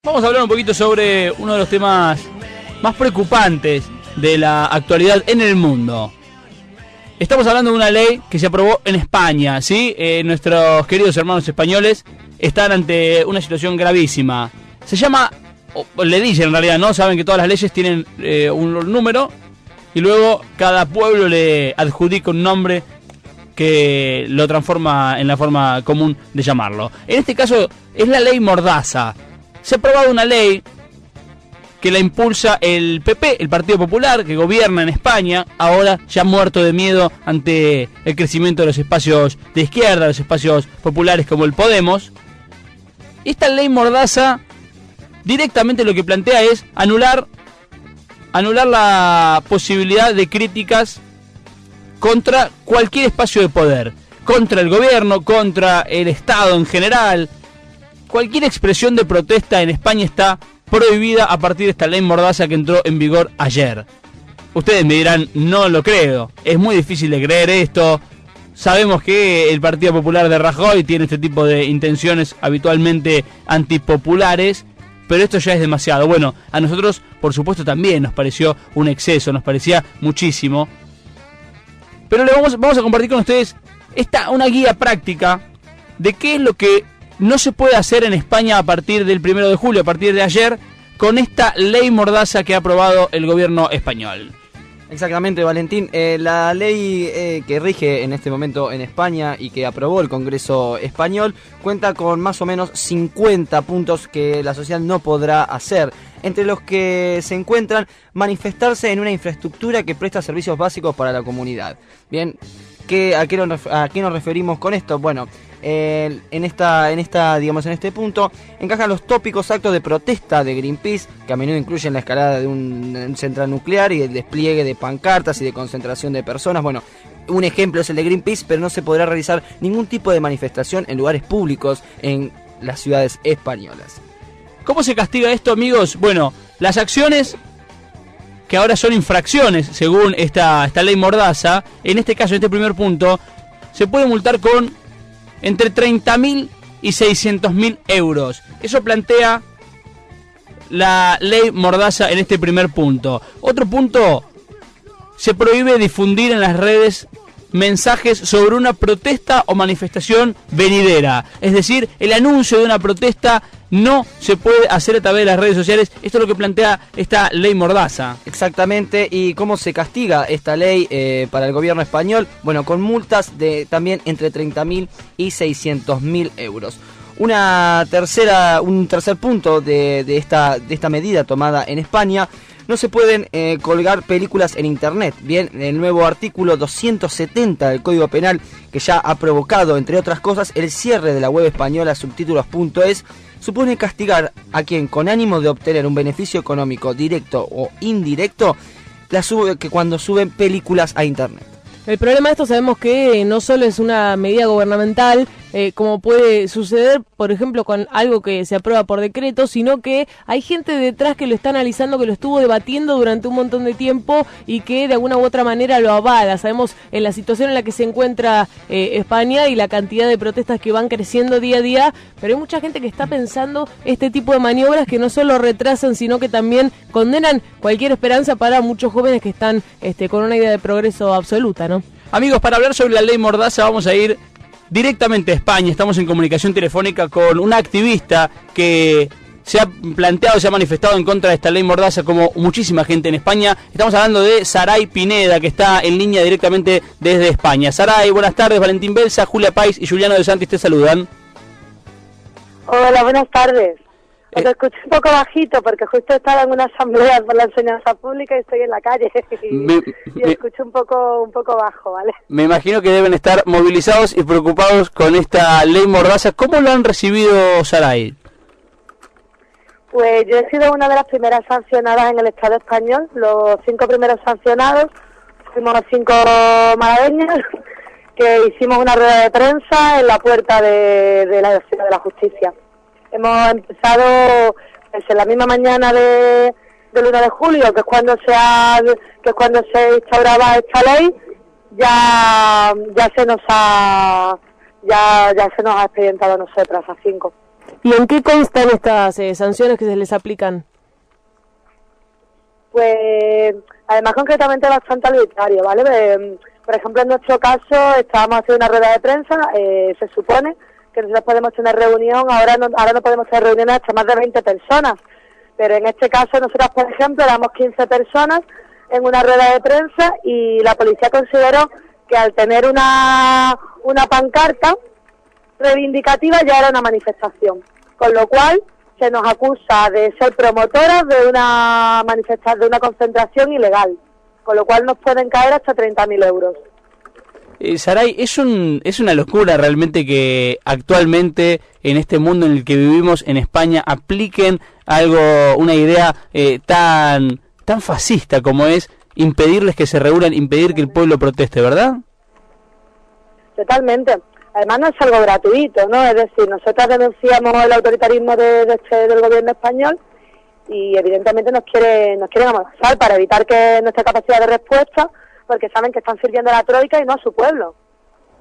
Vamos a hablar un poquito sobre uno de los temas más preocupantes de la actualidad en el mundo. Estamos hablando de una ley que se aprobó en España, ¿sí? Nuestros queridos hermanos españoles están ante una situación gravísima. Se llama, o le dicen en realidad, ¿no? Saben que todas las leyes tienen un número y luego cada pueblo le adjudica un nombre que lo transforma en la forma común de llamarlo. En este caso es la ley Mordaza. Se ha aprobado una ley que la impulsa el PP, el Partido Popular, que gobierna en España, ahora ya muerto de miedo ante el crecimiento de los espacios de izquierda, los espacios populares como el Podemos. Esta ley Mordaza directamente lo que plantea es anular la posibilidad de críticas contra cualquier espacio de poder, contra el gobierno, contra el Estado en general. Cualquier expresión de protesta en España está prohibida a partir de esta ley Mordaza que entró en vigor ayer. Ustedes me dirán, no lo creo, es muy difícil de creer esto. Sabemos que el Partido Popular de Rajoy tiene este tipo de intenciones habitualmente antipopulares, pero esto ya es demasiado. Bueno, a nosotros por supuesto también nos pareció un exceso, nos parecía muchísimo. Pero vamos a compartir con ustedes una guía práctica de qué es lo que no se puede hacer en España a partir del 1 de julio, a partir de ayer, con esta ley Mordaza que ha aprobado el gobierno español. Exactamente, Valentín. La ley que rige en este momento en España y que aprobó el Congreso español cuenta con más o menos 50 puntos que la sociedad no podrá hacer, entre los que se encuentran manifestarse en una infraestructura que presta servicios básicos para la comunidad. Bien, ¿a qué nos referimos con esto? Bueno, en este punto encajan los tópicos actos de protesta de Greenpeace, que a menudo incluyen la escalada de un central nuclear y el despliegue de pancartas y de concentración de personas. Bueno, un ejemplo es el de Greenpeace, pero no se podrá realizar ningún tipo de manifestación en lugares públicos en las ciudades españolas. ¿Cómo se castiga esto, amigos? Bueno, las acciones que ahora son infracciones según esta ley Mordaza, en este caso, en este primer punto, se puede multar con entre 30.000 y 600.000 euros. Eso plantea la ley Mordaza en este primer punto. Otro punto, se prohíbe difundir en las redes mensajes sobre una protesta o manifestación venidera. Es decir, el anuncio de una protesta no se puede hacer a través de las redes sociales. Esto es lo que plantea esta ley Mordaza. Exactamente. ¿Y cómo se castiga esta ley para el gobierno español? Bueno, con multas de también entre 30.000 y 600.000 euros. Un tercer punto de esta medida tomada en España: no se pueden colgar películas en internet. Bien, el nuevo artículo 270 del Código Penal, que ya ha provocado, entre otras cosas, el cierre de la web española subtítulos.es, supone castigar a quien, con ánimo de obtener un beneficio económico directo o indirecto, cuando suben películas a internet. El problema de esto, sabemos que no solo es una medida gubernamental, como puede suceder, por ejemplo, con algo que se aprueba por decreto, sino que hay gente detrás que lo está analizando, que lo estuvo debatiendo durante un montón de tiempo y que de alguna u otra manera lo avala. Sabemos en la situación en la que se encuentra España y la cantidad de protestas que van creciendo día a día, pero hay mucha gente que está pensando este tipo de maniobras que no solo retrasan, sino que también condenan cualquier esperanza para muchos jóvenes que están con una idea de progreso absoluta, ¿no? Amigos, para hablar sobre la ley Mordaza vamos a ir directamente a España. Estamos en comunicación telefónica con una activista que se ha planteado, se ha manifestado en contra de esta ley Mordaza, como muchísima gente en España. Estamos hablando de Saray Pineda, que está en línea directamente desde España. Saray, buenas tardes. Valentín Belsa, Julia Pais y Juliano de Santis te saludan. Hola, buenas tardes. Os escuché un poco bajito porque justo estaba en una asamblea por la enseñanza pública y estoy en la calle y escucho un poco bajo, ¿vale? Me imagino que deben estar movilizados y preocupados con esta ley Mordaza. ¿Cómo lo han recibido, Saray? Pues yo he sido una de las primeras sancionadas en el Estado español. Los 5 primeros sancionados fuimos 5 malagueños que hicimos una rueda de prensa en la puerta de la Ciudad de la Justicia. Hemos empezado pues, en la misma mañana del 1 de julio, que es cuando se instauraba esta ley. Ya se nos ha expedientado a nosotras a 5. ¿Y en qué constan estas sanciones que se les aplican? Pues, además concretamente bastante arbitrario, ¿vale? Por ejemplo, en nuestro caso estábamos haciendo una rueda de prensa, se supone que nosotros podemos tener reunión, ahora no podemos tener reuniones hasta más de 20 personas, pero en este caso nosotros, por ejemplo, éramos 15 personas en una rueda de prensa y la policía consideró que al tener una pancarta reivindicativa ya era una manifestación, con lo cual se nos acusa de ser promotoras de una concentración ilegal, con lo cual nos pueden caer hasta 30.000 euros. Saray, es una locura realmente que actualmente en este mundo en el que vivimos en España apliquen una idea tan fascista como es impedirles que se reúnan, impedir que el pueblo proteste, ¿verdad? Totalmente. Además no es algo gratuito, ¿no? Es decir, nosotros denunciamos el autoritarismo del gobierno español y evidentemente nos quieren amordazar para evitar que nuestra capacidad de respuesta, porque saben que están sirviendo a la troika y no a su pueblo.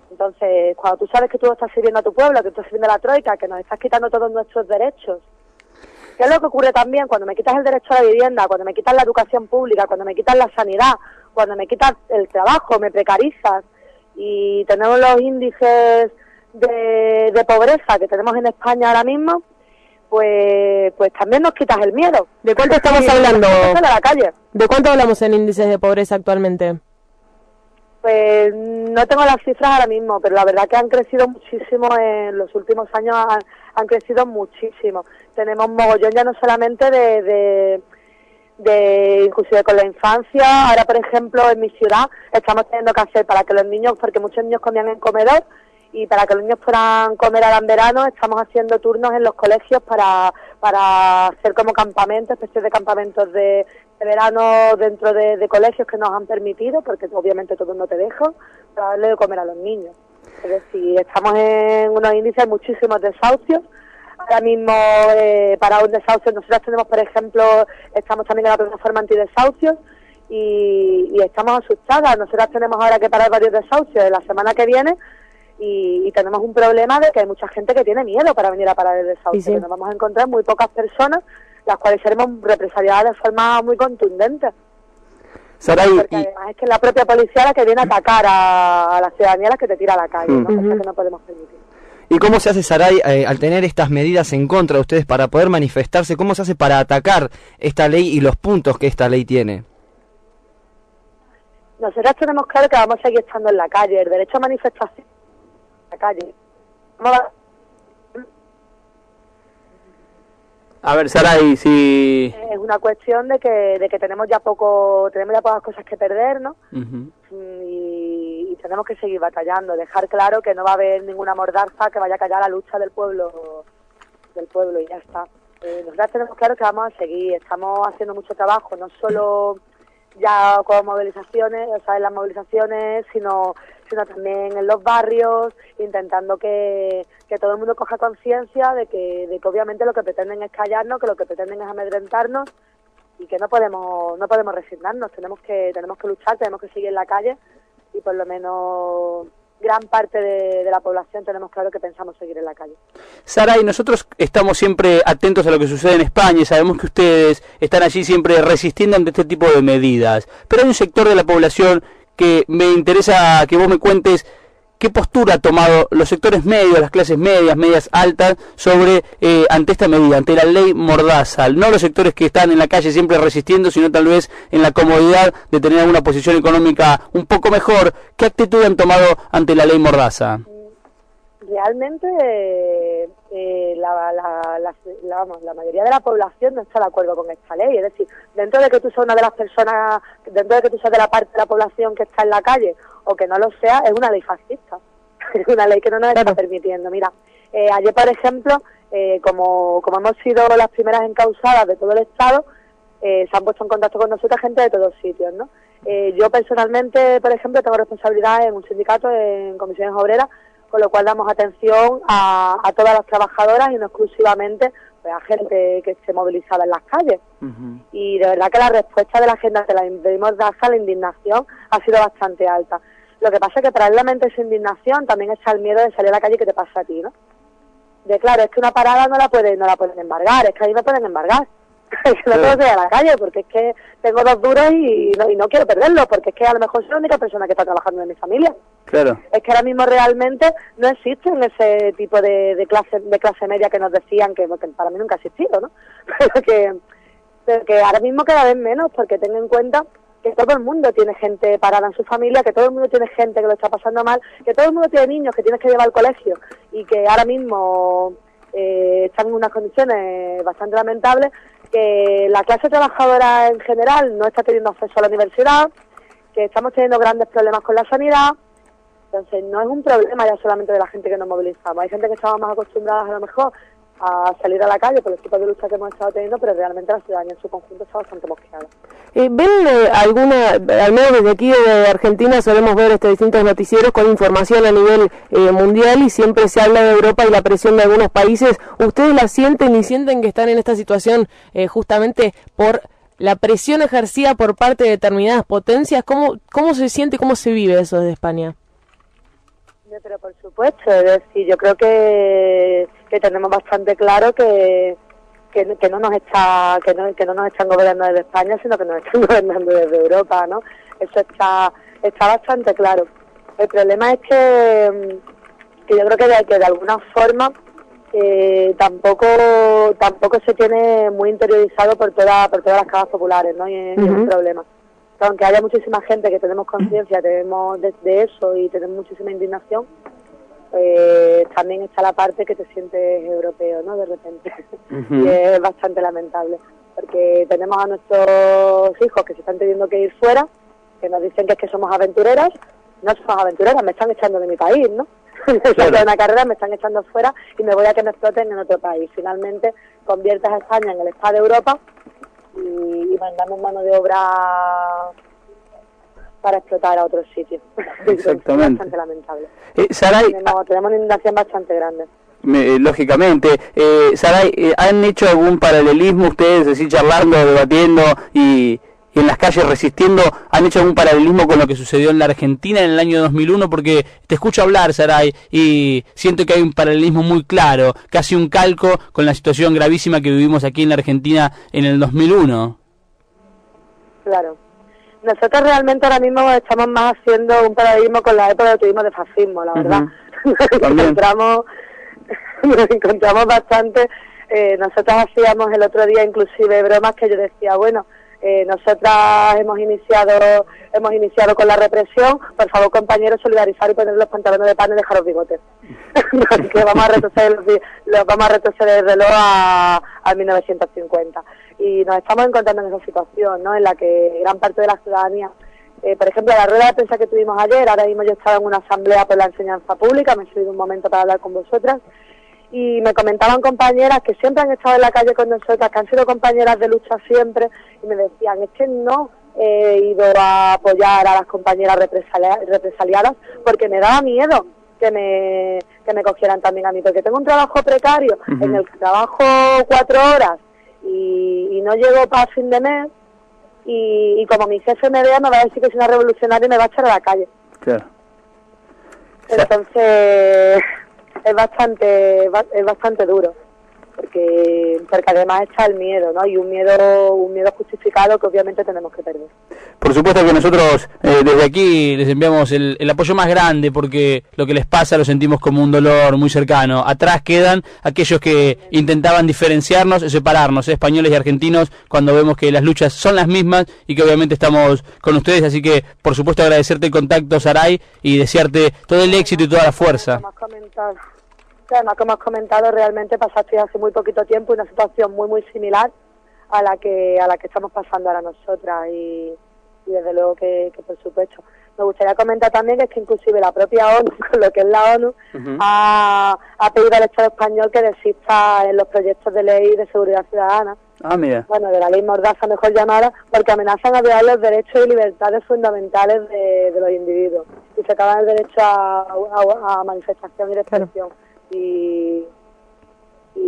Entonces, cuando tú sabes que tú estás sirviendo a tu pueblo, que tú estás sirviendo a la troika, que nos estás quitando todos nuestros derechos, ¿qué es lo que ocurre también cuando me quitas el derecho a la vivienda, cuando me quitas la educación pública, cuando me quitas la sanidad, cuando me quitas el trabajo, me precarizas? Y tenemos los índices de pobreza que tenemos en España ahora mismo, pues también nos quitas el miedo. ¿De cuánto estamos hablando? De la calle. ¿De cuánto hablamos en índices de pobreza actualmente? Pues no tengo las cifras ahora mismo, pero la verdad que han crecido muchísimo en los últimos años, han crecido muchísimo. Tenemos mogollón ya no solamente de inclusive con la infancia. Ahora, por ejemplo, en mi ciudad estamos teniendo que hacer para que los niños, porque muchos niños comían en comedor, y para que los niños puedan comer ahora en verano, estamos haciendo turnos en los colegios para hacer como campamentos, especies de campamentos de verano dentro de colegios que nos han permitido, porque obviamente todos no te dejan, para darle de comer a los niños. Es decir, estamos en unos índices muchísimos desahucios. Ahora mismo, para un desahucio, nosotros tenemos, por ejemplo, estamos también en la plataforma antidesahucios y estamos asustadas. Nosotros tenemos ahora que parar varios desahucios de la semana que viene y tenemos un problema de que hay mucha gente que tiene miedo para venir a parar el desahucio. Sí. Que nos vamos a encontrar muy pocas personas, las cuales seremos represaliadas de forma muy contundente. Saray, porque además es que la propia policía la que viene a atacar a la ciudadanía, la que te tira a la calle, ¿no? Cosa que no podemos permitir. ¿Y cómo se hace, Saray, al tener estas medidas en contra de ustedes para poder manifestarse, cómo se hace para atacar esta ley y los puntos que esta ley tiene? Nosotros tenemos claro que vamos a seguir estando en la calle, el derecho a manifestación en la calle. a ver, Saray, si... Es una cuestión de que tenemos ya pocas cosas que perder, ¿no? Y tenemos que seguir batallando, dejar claro que no va a haber ninguna mordaza que vaya a callar la lucha del pueblo y ya está. Nosotros tenemos claro que vamos a seguir, estamos haciendo mucho trabajo, no solo ya con movilizaciones, o sea, en las movilizaciones, sino también en los barrios, intentando que todo el mundo coja conciencia de que obviamente lo que pretenden es callarnos, que lo que pretenden es amedrentarnos y que no podemos resignarnos, tenemos que luchar, tenemos que seguir en la calle y por lo menos gran parte de la población tenemos claro que pensamos seguir en la calle. Saray, nosotros estamos siempre atentos a lo que sucede en España y sabemos que ustedes están allí siempre resistiendo ante este tipo de medidas, pero hay un sector de la población que me interesa que vos me cuentes qué postura ha tomado los sectores medios, las clases medias altas, sobre ante esta medida, ante la ley Mordaza. No los sectores que están en la calle siempre resistiendo, sino tal vez en la comodidad de tener una posición económica un poco mejor. ¿Qué actitud han tomado ante la ley Mordaza? Realmente la mayoría de la población no está de acuerdo con esta ley. Es decir, dentro de que tú seas una de las personas, dentro de que tú seas de la parte de la población que está en la calle o que no lo sea, es una ley fascista. Es una ley que no nos está permitiendo. Mira, ayer, por ejemplo, como hemos sido las primeras encausadas de todo el Estado, se han puesto en contacto con nosotros gente de todos sitios, ¿no? Yo personalmente, por ejemplo, tengo responsabilidad en un sindicato, en comisiones obreras, con lo cual damos atención a todas las trabajadoras y no exclusivamente pues, a gente que esté movilizada en las calles. Y de verdad que la respuesta de la gente ante la Mordaza, la indignación, ha sido bastante alta. Lo que pasa es que paralelamente a esa indignación también está el miedo de salir a la calle y que te pasa a ti, ¿no? claro, es que una parada no la pueden embargar, es que ahí me pueden embargar. Es que no puedo salir a la calle porque es que tengo 2 duros y no quiero perderlos, porque es que a lo mejor soy la única persona que está trabajando en mi familia. Claro. Es que ahora mismo realmente no existen ese tipo de clase media que nos decían que para mí nunca ha existido, ¿no? pero que ahora mismo cada vez menos, porque ten en cuenta que todo el mundo tiene gente parada en su familia, que todo el mundo tiene gente que lo está pasando mal, que todo el mundo tiene niños que tienes que llevar al colegio y que ahora mismo están en unas condiciones bastante lamentables, que la clase trabajadora en general no está teniendo acceso a la universidad, que estamos teniendo grandes problemas con la sanidad. Entonces no es un problema ya solamente de la gente que nos movilizamos, hay gente que estaba más acostumbrada a lo mejor a salir a la calle por los tipos de lucha que hemos estado teniendo, pero realmente la ciudadanía en su conjunto está bastante mosqueada. ¿Ven alguna, al menos desde aquí de Argentina solemos ver distintos noticieros con información a nivel mundial y siempre se habla de Europa y la presión de algunos países? ¿Ustedes la sienten y sienten que están en esta situación justamente por la presión ejercida por parte de determinadas potencias? ¿Cómo se siente, cómo se vive eso desde España? Pero por supuesto, es decir, yo creo que tenemos bastante claro que no nos están gobernando desde España, sino que nos están gobernando desde Europa, ¿no? Eso está bastante claro. El problema es que yo creo que de alguna forma tampoco se tiene muy interiorizado por todas las casas populares, ¿no? Y es un problema. Aunque haya muchísima gente que tenemos conciencia, tenemos de eso y tenemos muchísima indignación, también está la parte que te sientes europeo, ¿no? De repente. Y es bastante lamentable, porque tenemos a nuestros hijos que se están teniendo que ir fuera, que nos dicen que es que somos aventureras. No somos aventureras, me están echando de mi país, ¿no? Claro. De una carrera me están echando fuera y me voy a que me exploten en otro país. Finalmente conviertes a España en el spa de Europa y mandamos mano de obra para explotar a otros sitios. Exactamente. Es bastante lamentable. Saray, tenemos una inundación bastante grande. Lógicamente. Saray, ¿han hecho algún paralelismo ustedes, así charlando, debatiendo y en las calles resistiendo? ¿Han hecho algún paralelismo con lo que sucedió en la Argentina en el año 2001? Porque te escucho hablar, Saray, y siento que hay un paralelismo muy claro, casi un calco con la situación gravísima que vivimos aquí en la Argentina en el 2001. Claro. Nosotros realmente ahora mismo estamos más haciendo un paralelismo con la época que tuvimos de fascismo, la verdad. Nos encontramos bastante. Nosotros hacíamos el otro día inclusive bromas que yo decía, bueno, nosotras hemos iniciado con la represión, por favor compañeros, solidarizar y poner los pantalones de pan y dejar los bigotes. Porque vamos a retroceder el reloj a 1950. Y nos estamos encontrando en esa situación, ¿no? En la que gran parte de la ciudadanía, por ejemplo, la rueda de prensa que tuvimos ayer, ahora mismo yo estaba en una asamblea por la enseñanza pública, me he subido un momento para hablar con vosotras, y me comentaban compañeras que siempre han estado en la calle con nosotras, que han sido compañeras de lucha siempre, y me decían, es que no he ido a apoyar a las compañeras represaliadas porque me daba miedo que me cogieran también a mí, porque tengo un trabajo precario en el que trabajo 4 horas y no llego para fin de mes, y como mi jefe me vea me va a decir que soy una revolucionaria y me va a echar a la calle. Claro. Entonces es bastante duro, porque además está el miedo, ¿no? Y un miedo justificado que obviamente tenemos que perder. Por supuesto que nosotros desde aquí les enviamos el apoyo más grande, porque lo que les pasa lo sentimos como un dolor muy cercano. Atrás quedan aquellos que intentaban diferenciarnos, separarnos, españoles y argentinos, cuando vemos que las luchas son las mismas y que obviamente estamos con ustedes. Así que, por supuesto, agradecerte el contacto, Saray, y desearte todo el éxito y toda la fuerza. Además, como has comentado, realmente pasaste hace muy poquito tiempo una situación muy similar a la que estamos pasando ahora nosotras, y desde luego que por supuesto. Me gustaría comentar también que es que inclusive la propia ONU, con lo que es la ONU, ha pedido al Estado español que desista en los proyectos de ley de seguridad ciudadana. Mira. Bueno, de la ley Mordaza, mejor llamada, porque amenazan a violar los derechos y libertades fundamentales de los individuos. Y se acaba el derecho a manifestación y de expresión. Y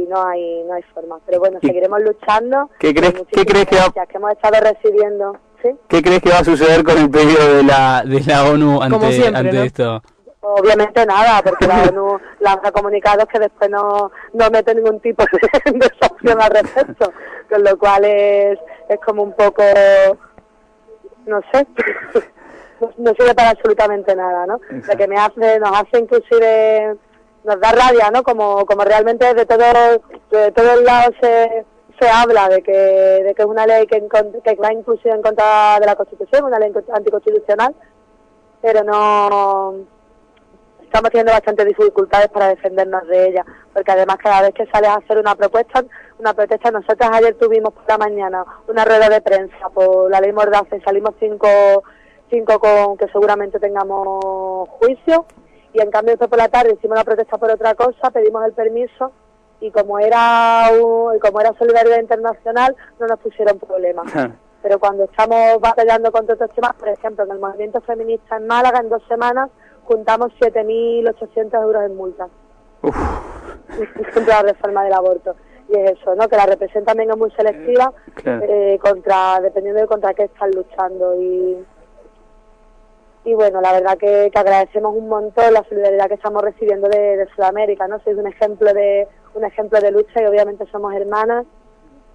no hay forma. Pero bueno, seguiremos luchando. ¿Qué crees que hemos estado recibiendo? ¿Sí? ¿Qué crees que va a suceder con el pedido de la ONU ante ¿no? esto? Obviamente nada, porque la ONU lanza comunicados que después no mete ningún tipo de sanción al respecto, con lo cual es como un poco, no sé, no sirve para absolutamente nada, ¿no? Lo que nos hace inclusive, nos da rabia, ¿no? Como realmente de todos lados se habla de que es una ley que va inclusive en contra de la Constitución, una ley anticonstitucional, pero no estamos teniendo bastantes dificultades para defendernos de ella, porque además cada vez que sales a hacer una protesta, nosotros ayer tuvimos por la mañana una rueda de prensa por la ley Mordaza y salimos cinco con que seguramente tengamos juicio, y en cambio después por la tarde hicimos la protesta por otra cosa, pedimos el permiso, y como era solidaridad internacional no nos pusieron problema. Pero cuando estamos batallando contra otros temas, por ejemplo, en el movimiento feminista en Málaga, en 2 semanas juntamos 7.800 euros en multas contra la reforma del aborto. Y es eso, ¿no? Que la represión también es muy selectiva, dependiendo de contra qué están luchando. Y bueno, la verdad que agradecemos un montón la solidaridad que estamos recibiendo de Sudamérica, ¿no? Sois un ejemplo de lucha, y obviamente somos hermanas,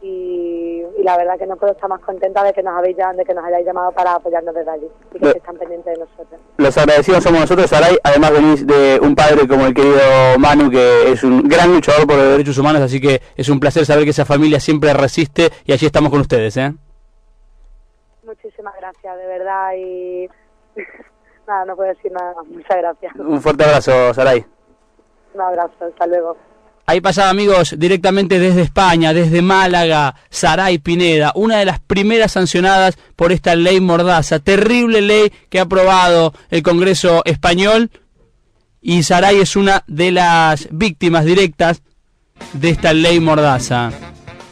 y la verdad que no puedo estar más contenta de que nos hayáis llamado para apoyarnos desde allí y que están pendientes de nosotros. Los agradecidos somos nosotros, Saray. Además venís de un padre como el querido Manu, que es un gran luchador por los derechos humanos, así que es un placer saber que esa familia siempre resiste, y allí estamos con ustedes, ¿eh? Muchísimas gracias, de verdad, y nada, no puedo decir nada más. Muchas gracias. Un fuerte abrazo, Saray. Un abrazo, hasta luego. Ahí pasaba, amigos, directamente desde España, desde Málaga, Saray Pineda, una de las primeras sancionadas por esta ley Mordaza, terrible ley que ha aprobado el Congreso español, y Saray es una de las víctimas directas de esta ley Mordaza.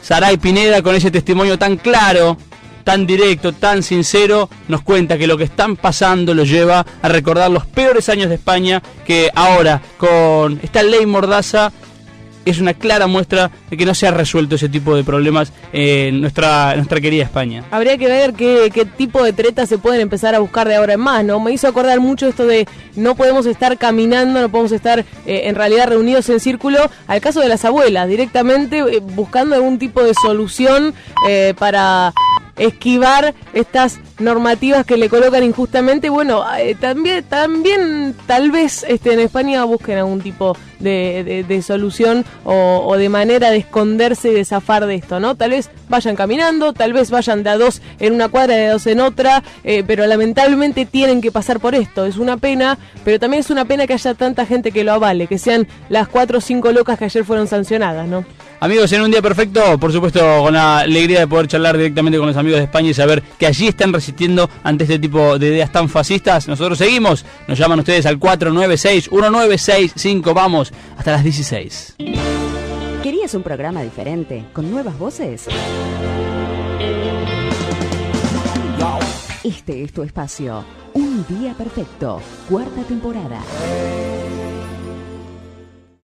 Saray Pineda, con ese testimonio tan claro, tan directo, tan sincero, nos cuenta que lo que están pasando lo lleva a recordar los peores años de España, que ahora, con esta ley Mordaza, es una clara muestra de que no se ha resuelto ese tipo de problemas en nuestra querida España. Habría que ver qué tipo de tretas se pueden empezar a buscar de ahora en más, ¿no? Me hizo acordar mucho esto de no podemos estar caminando, no podemos estar en realidad reunidos en círculo, al caso de las abuelas, directamente buscando algún tipo de solución para esquivar estas normativas que le colocan injustamente. Bueno, también tal vez en España busquen algún tipo de solución o de manera de esconderse y de zafar de esto, ¿no? Tal vez vayan caminando, tal vez vayan de a 2 en una cuadra, de a 2 en otra, pero lamentablemente tienen que pasar por esto. Es una pena, pero también es una pena que haya tanta gente que lo avale, que sean las 4 o 5 locas que ayer fueron sancionadas, ¿no? Amigos, en un día perfecto, por supuesto, con la alegría de poder charlar directamente con los amigos de España y saber que allí están resistiendo ante este tipo de ideas tan fascistas. Nosotros seguimos, nos llaman ustedes al 496-1965, vamos, hasta las 16. ¿Querías un programa diferente, con nuevas voces? Este es tu espacio. Un día perfecto, 4ª temporada.